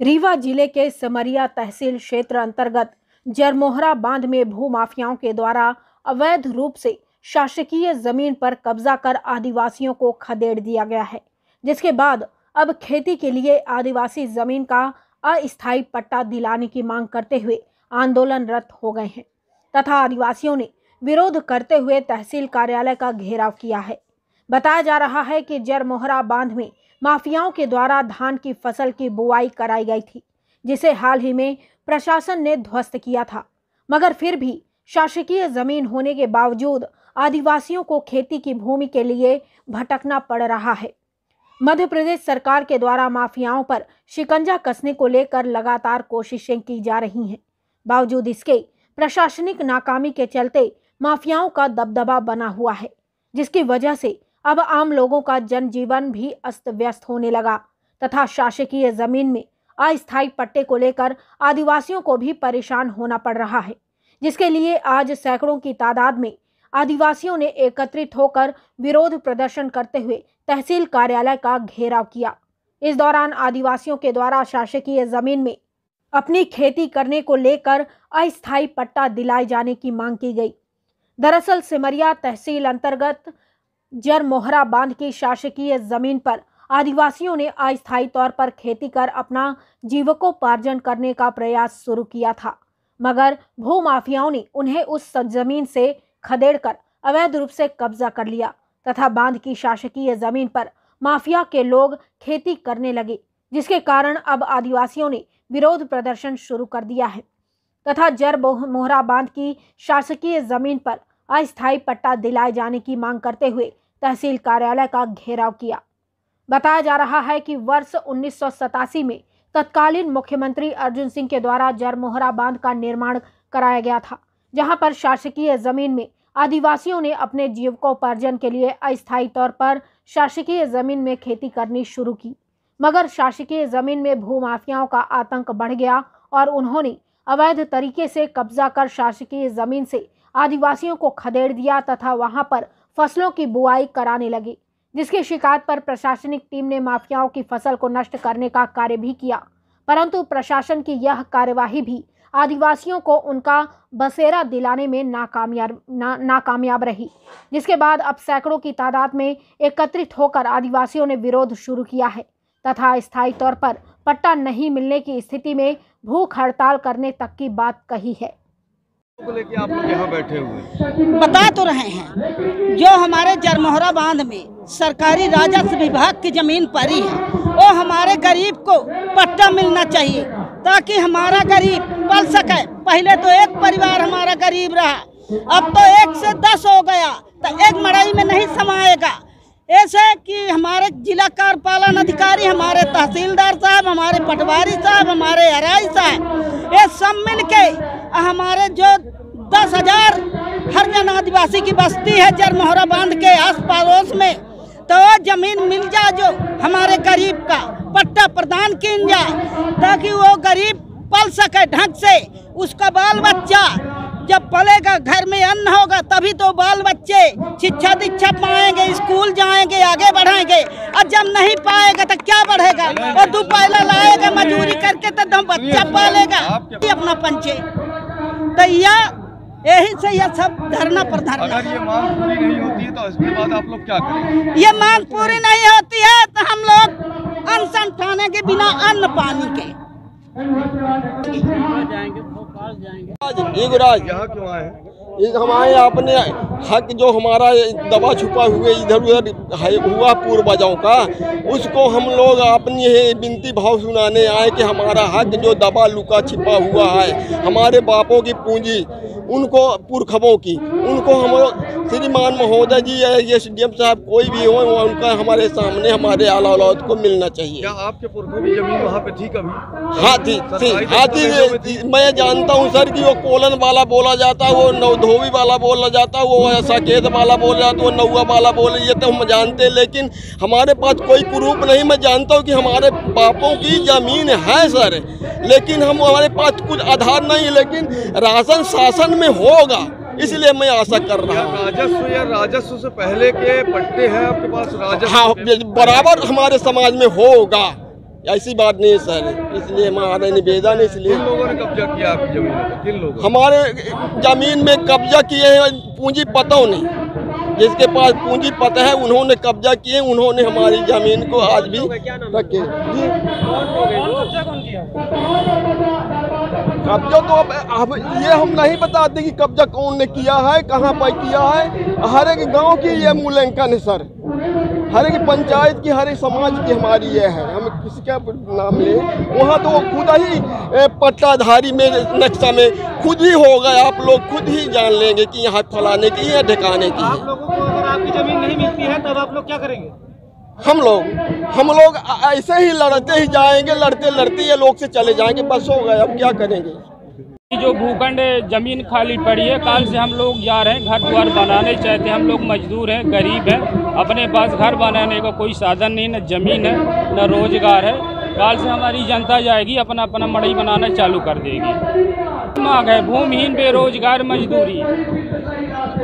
रीवा जिले के समरिया तहसील क्षेत्र अंतर्गत जरमोहरा बांध में भूमाफियाओं के द्वारा अवैध रूप से शासकीय जमीन पर कब्जा कर आदिवासियों को खदेड़ दिया गया है, जिसके बाद अब खेती के लिए आदिवासी जमीन का अस्थायी पट्टा दिलाने की मांग करते हुए आंदोलनरत हो गए हैं तथा आदिवासियों ने विरोध करते हुए तहसील कार्यालय का घेराव किया है। बताया जा रहा है कि जरमोहरा बांध में माफियाओं के द्वारा धान की फसल की बुआई कराई गई थी, जिसे हाल ही में प्रशासन ने ध्वस्त किया था, मगर फिर भी शासकीय जमीन होने के बावजूद आदिवासियों को खेती की भूमि के लिए भटकना पड़ रहा है। मध्य प्रदेश सरकार के द्वारा माफियाओं पर शिकंजा कसने को लेकर लगातार कोशिशें की जा रही हैं। बावजूद इसके प्रशासनिक नाकामी के चलते माफियाओं का दबदबा बना हुआ है, जिसकी वजह से अब आम लोगों का जनजीवन भी अस्त व्यस्त होने लगा तथा शासकीय जमीन में अस्थायी पट्टे को लेकर आदिवासियों को भी परेशान होना पड़ रहा है, जिसके लिए आज सैकड़ों की तादाद में आदिवासियों ने एकत्रित होकर विरोध प्रदर्शन करते हुए तहसील कार्यालय का घेराव किया। इस दौरान आदिवासियों के द्वारा शासकीय जमीन में अपनी खेती करने को लेकर अस्थायी पट्टा दिलाए जाने की मांग की गई। दरअसल सिमरिया तहसील अंतर्गत जरमोहरा बांध की शासकीय जमीन पर आदिवासियों ने अस्थायी तौर पर खेती कर अपना जीविकोपार्जन करने का प्रयास शुरू किया था, मगर भूमाफियाओं ने उन्हें उस जमीन से खदेड़कर अवैध रूप से कब्जा कर लिया तथा बांध की शासकीय जमीन पर माफिया के लोग खेती करने लगे, जिसके कारण अब आदिवासियों ने विरोध प्रदर्शन शुरू कर दिया है तथा जरमोहरा बांध की शासकीय जमीन पर अस्थायी पट्टा दिलाए जाने की मांग करते हुए तहसील कार्यालय का घेराव किया। बताया जा रहा है कि वर्ष 1987 में तत्कालीन मुख्यमंत्री अर्जुन सिंह के द्वारा जरमोहरा बांध का निर्माण कराया गया था, जहां पर शासकीय जमीन में आदिवासियों ने अपने जीविकोपार्जन के लिए अस्थायी तौर पर शासकीय जमीन में खेती करनी शुरू की, मगर शासकीय जमीन में भूमाफियाओं का आतंक बढ़ गया और उन्होंने अवैध तरीके से कब्जा कर शासकीय जमीन से आदिवासियों को खदेड़ दिया तथा वहां पर फसलों की बुआई कराने लगे, जिसकी शिकायत पर प्रशासनिक टीम ने माफियाओं की फसल को नष्ट करने का कार्य भी किया, परंतु प्रशासन की यह कार्यवाही भी आदिवासियों को उनका बसेरा दिलाने में नाकामयाब रही, जिसके बाद अब सैकड़ों की तादाद में एकत्रित होकर आदिवासियों ने विरोध शुरू किया है तथा स्थायी तौर पर पट्टा नहीं मिलने की स्थिति में भूख हड़ताल करने तक की बात कही है। को लेके आप लोग यहाँ बैठे हुए बता तो रहे हैं, जो हमारे जरमोहरा बांध में सरकारी राजस्व विभाग की जमीन पड़ी है, वो हमारे गरीब को पट्टा मिलना चाहिए ताकि हमारा गरीब पल सके। पहले तो एक परिवार हमारा गरीब रहा, अब तो 1 से 10 हो गया, तो एक मड़ई में नहीं समाएगा। ऐसे कि हमारे जिला कार्यपालन अधिकारी, हमारे तहसीलदार साहब, हमारे पटवारी साहब, हमारे एआरआई साहब, ये सब मिल के हमारे जो 10,000 हरिजन आदिवासी की बस्ती है जरमोहरा बांध के आस पड़ोस में, तो जमीन मिल जाए जो हमारे गरीब का पट्टा प्रदान किया जाए ताकि वो गरीब पल सके ढंग से। उसका बाल बच्चा जब पलेगा, घर में अन्न होगा, तभी तो बाल बच्चे शिक्षा दीक्षा पाएंगे, स्कूल जाएंगे, आगे बढ़ेंगे। और जब नहीं पाएगा तो क्या बढ़ेगा? और 2 पैसा लाएगा मजदूरी करके तो बच्चा पालेगा अपना पंचे। तो यही से यह सब धरना पर धरना। अगर ये मांग पूरी नहीं होती है तो इसके बाद आप लोग क्या करेंगे? ये मांग पूरी नहीं होती है तो हम लोग अनशन ठाने के बिना अन्न पानी के यहाँ क्यों आए हैं? हमारे अपने हक जो हमारा दबा छुपा हुए इधर उधर हुआ पूर्व बजाओं का, उसको हम लोग अपनी विनती भाव सुनाने आए कि हमारा हक जो दबा लुका छिपा हुआ है, हमारे बापों की पूंजी, उनको पुरखबों की, उनको हम श्रीमान महोदय जी या एसडीएम साहब कोई भी हो, उनका हमारे सामने हमारे आला औलाद को मिलना चाहिए। क्या आपके पुरखों की जमीन वहाँ पे थी कभी? हाँ थी। मैं जानता हूँ सर कि वो कोलन वाला बोला जाता, वो नवधोवी वाला बोला जाता, वो साकेत वाला बोला जाता, वो नौवा वाला बोले, ये तो हम जानते, लेकिन हमारे पास कोई प्रूफ नहीं। मैं जानता हूँ कि हमारे बापों की जमीन है सर, लेकिन हमारे पास कुछ आधार नहीं, लेकिन राशन शासन में होगा, इसलिए मैं आशा कर रहा हूँ। राजस्व से पहले के पट्टे हैं आपके पास? राजस्व हाँ, बराबर हमारे समाज में होगा। ऐसी बात नहीं है सर, इसलिए हमारा निवेदन है। इसलिए किन लोगों ने कब्जा किया आपकी जमीन पर? किन लोगों? हमारे जमीन में कब्जा किए हैं पूंजीपतों ने, जिसके पास पूंजीपत है उन्होंने कब्जा किए, उन्होंने हमारी जमीन को आज भी रखे। कब्जा तो अब ये हम नहीं बताते कि कब्जा कौन ने किया है, कहाँ पर किया है। हर एक गांव की ये मूल्यांकन है सर, हर एक पंचायत की, हर एक समाज की हमारी ये है। हम किसी का नाम ले, वहाँ तो खुद ही पट्टाधारी में नक्शा में खुद ही होगा, आप लोग खुद ही जान लेंगे कि यहाँ फलाने की या ठिकाने की है। आप लोगों को अगर आपकी जमीन नहीं मिलती है तब आप लोग क्या करेंगे? हम लोग ऐसे ही लड़ते ही जाएंगे, लड़ते लड़ते ये लोग से चले जाएंगे, बस हो गए, अब क्या करेंगे। जो भूखंड जमीन खाली पड़ी है, काल से हम लोग जा रहे हैं, घर द्वार बनाने चाहते हैं। हम लोग मजदूर हैं, गरीब हैं, अपने पास घर बनाने का कोई साधन नहीं, न जमीन है न रोजगार है। काल से हमारी जनता जाएगी, अपना अपना मड़ई बनाना चालू कर देगी। मांग है भूमिहीन, बेरोजगार, मजदूरी।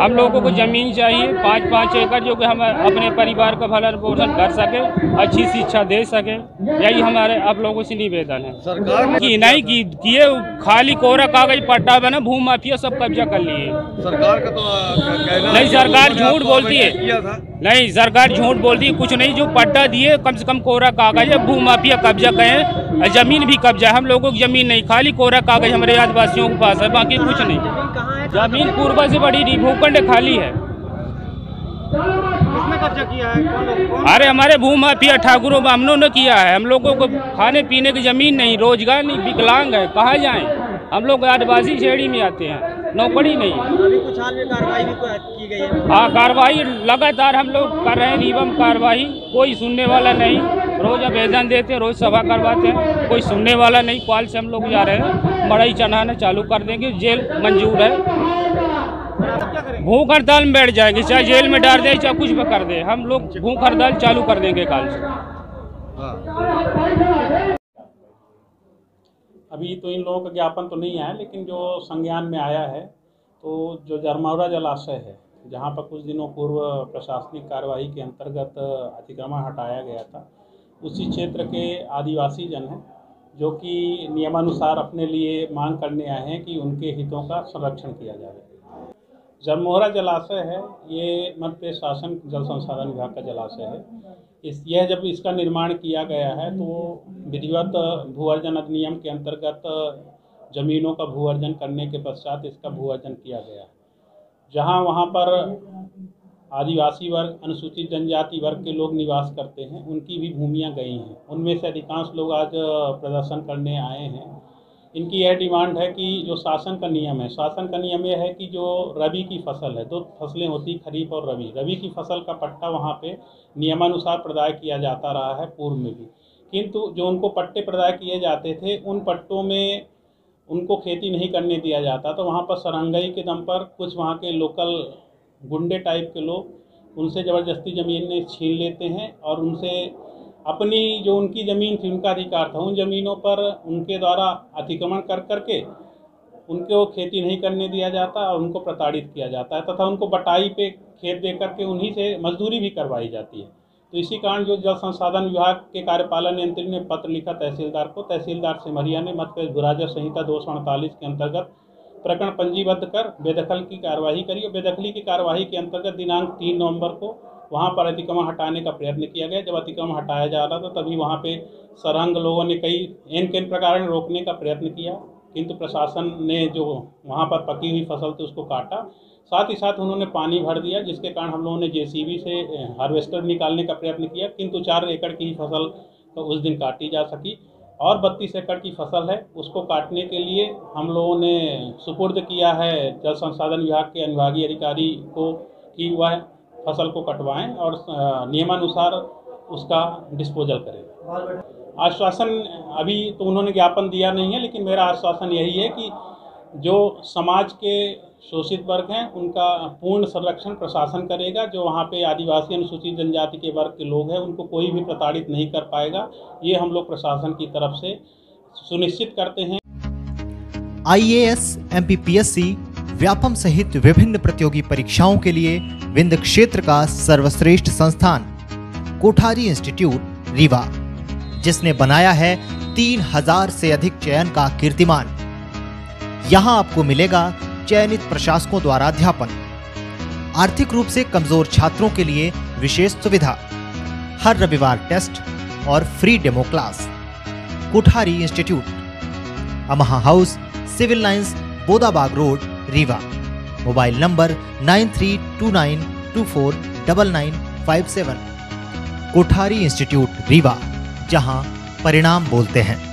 हम लोगों को ज़मीन चाहिए 5-5 एकड़, जो कि हम अपने परिवार का भरण पोषण कर सके, अच्छी शिक्षा दे सके। यही हमारे आप लोगों से निवेदन है। सरकार ने कि नहीं किए, खाली कोरा कागज पट्टा बना, भू माफिया सब कब्जा कर लिए। सरकार का तो कहना नहीं, सरकार झूठ बोलती है। किया था। नहीं, सरकार झूठ बोलती है, कुछ नहीं। जो पट्टा दिए कम से कम कोरा कागज है, भू माफिया कब्जा करें, जमीन भी कब्जा है। हम लोगों की जमीन नहीं, खाली कोरा कागज हमारे आदिवासियों के पास है, बाकी कुछ नहीं। जमीन पूर्व से बड़ी नहीं, भूखंड खाली है। किसने कब्जा किया है? कौन? अरे हमारे भू माफिया ठाकुरों बामनों ने किया है। हम लोगों को खाने पीने की जमीन नहीं, रोजगार नहीं, विकलांग है, कहाँ जाएं? हम लोग आदिवासी श्रेणी में आते हैं, नौकरी नहीं। अभी कुछ हाल में कार्रवाई भी की गई है। हाँ, कार्रवाई लगातार हम लोग कर रहे हैं, नियम कार्रवाई, कोई सुनने वाला नहीं। रोज आवेदन देते हैं, रोज सभा करवाते हैं, कोई सुनने वाला नहीं। कल से हम लोग जा रहे हैं, मड़ई चढ़ाना चालू कर देंगे, जेल मंजूर है। भूख हड़ताल में बैठ जाएंगे, चाहे जेल में डाल दे, चाहे कुछ भी कर दे, हम लोग भूख हड़ताल चालू कर देंगे कल से। अभी तो इन लोगों का ज्ञापन तो नहीं आया, लेकिन जो संज्ञान में आया है, तो जो जरमौरा जलाशय है, जहां पर कुछ दिनों पूर्व प्रशासनिक कार्यवाही के अंतर्गत अतिक्रमण हटाया गया था, उसी क्षेत्र के आदिवासी जन हैं जो कि नियमानुसार अपने लिए मांग करने आए हैं कि उनके हितों का संरक्षण किया जाए। जरमौरा जलाशय है, ये मध्य प्रदेश शासन जल संसाधन विभाग का जलाशय है। यह जब इसका निर्माण किया गया है तो विधिवत भू-अर्जन अधिनियम के अंतर्गत ज़मीनों का भू-अर्जन करने के पश्चात इसका भू-अर्जन किया गया। जहां वहां पर आदिवासी वर्ग, अनुसूचित जनजाति वर्ग के लोग निवास करते हैं, उनकी भी भूमियां गई हैं। उनमें से अधिकांश लोग आज प्रदर्शन करने आए हैं। इनकी यह डिमांड है कि जो शासन का नियम है, शासन का नियम यह है कि जो रबी की फसल है, 2 फसलें होती, खरीफ और रबी की फसल का पट्टा वहाँ पे नियमानुसार प्रदाय किया जाता रहा है पूर्व में भी। किंतु जो उनको पट्टे प्रदाय किए जाते थे, उन पट्टों में उनको खेती नहीं करने दिया जाता। तो वहाँ पर सरंगाई के दम पर कुछ वहाँ के लोकल गुंडे टाइप के लोग उनसे ज़बरदस्ती ज़मीनें छीन लेते हैं और उनसे अपनी जो उनकी ज़मीन थी, उनका अधिकार था, उन ज़मीनों पर उनके द्वारा अतिक्रमण कर करके उनको खेती नहीं करने दिया जाता और उनको प्रताड़ित किया जाता है तथा उनको बटाई पे खेत दे करके उन्हीं से मजदूरी भी करवाई जाती है। तो इसी कारण जो जल संसाधन विभाग के कार्यपालन यंत्री ने पत्र लिखा तहसीलदार को, तहसीलदार सिमरिया ने मध्य प्रदेश भू-राजस्व संहिता 248 के अंतर्गत प्रकरण पंजीबद्ध कर बेदखल की कार्यवाही करी और बेदखली की कार्यवाही के अंतर्गत दिनांक 3 नवंबर को वहाँ पर अतिक्रमण हटाने का प्रयत्न किया गया। जब अतिक्रमण हटाया जा रहा था तभी वहाँ पे सरंग लोगों ने कई एन प्रकार रोकने का प्रयत्न किया, किंतु प्रशासन ने जो वहाँ पर पकी हुई फसल थी उसको काटा। साथ ही साथ उन्होंने पानी भर दिया, जिसके कारण हम लोगों ने जेसीबी से हार्वेस्टर निकालने का प्रयत्न किया, किंतु 4 एकड़ की फसल तो उस दिन काटी जा सकी और 32 एकड़ की फसल है उसको काटने के लिए हम लोगों ने सुपुर्द किया है जल संसाधन विभाग के अनुभागीय अधिकारी को कि वह फसल को कटवाएं और नियमानुसार उसका डिस्पोजल करें। आश्वासन अभी तो उन्होंने ज्ञापन दिया नहीं है, लेकिन मेरा आश्वासन यही है कि जो समाज के शोषित वर्ग हैं उनका पूर्ण संरक्षण प्रशासन करेगा। जो वहाँ पे आदिवासी अनुसूचित जनजाति के वर्ग के लोग हैं उनको कोई भी प्रताड़ित नहीं कर पाएगा, ये हम लोग प्रशासन की तरफ से सुनिश्चित करते हैं। IAS, MPPSC, व्यापम सहित विभिन्न प्रतियोगी परीक्षाओं के लिए विंध्य क्षेत्र का सर्वश्रेष्ठ संस्थान कोठारी इंस्टीट्यूट रीवा। जिसने बनाया है 3000 से अधिक चयन का कीर्तिमान। यहाँ आपको मिलेगा चयनित प्रशासकों द्वारा अध्यापन, आर्थिक रूप से कमजोर छात्रों के लिए विशेष सुविधा, हर रविवार टेस्ट और free demo class. Kothari institute, Amha house, civil lines, Bodabag road, Rewa. Mobile number 9329249957। Kothari institute Rewa, जहां परिणाम बोलते हैं।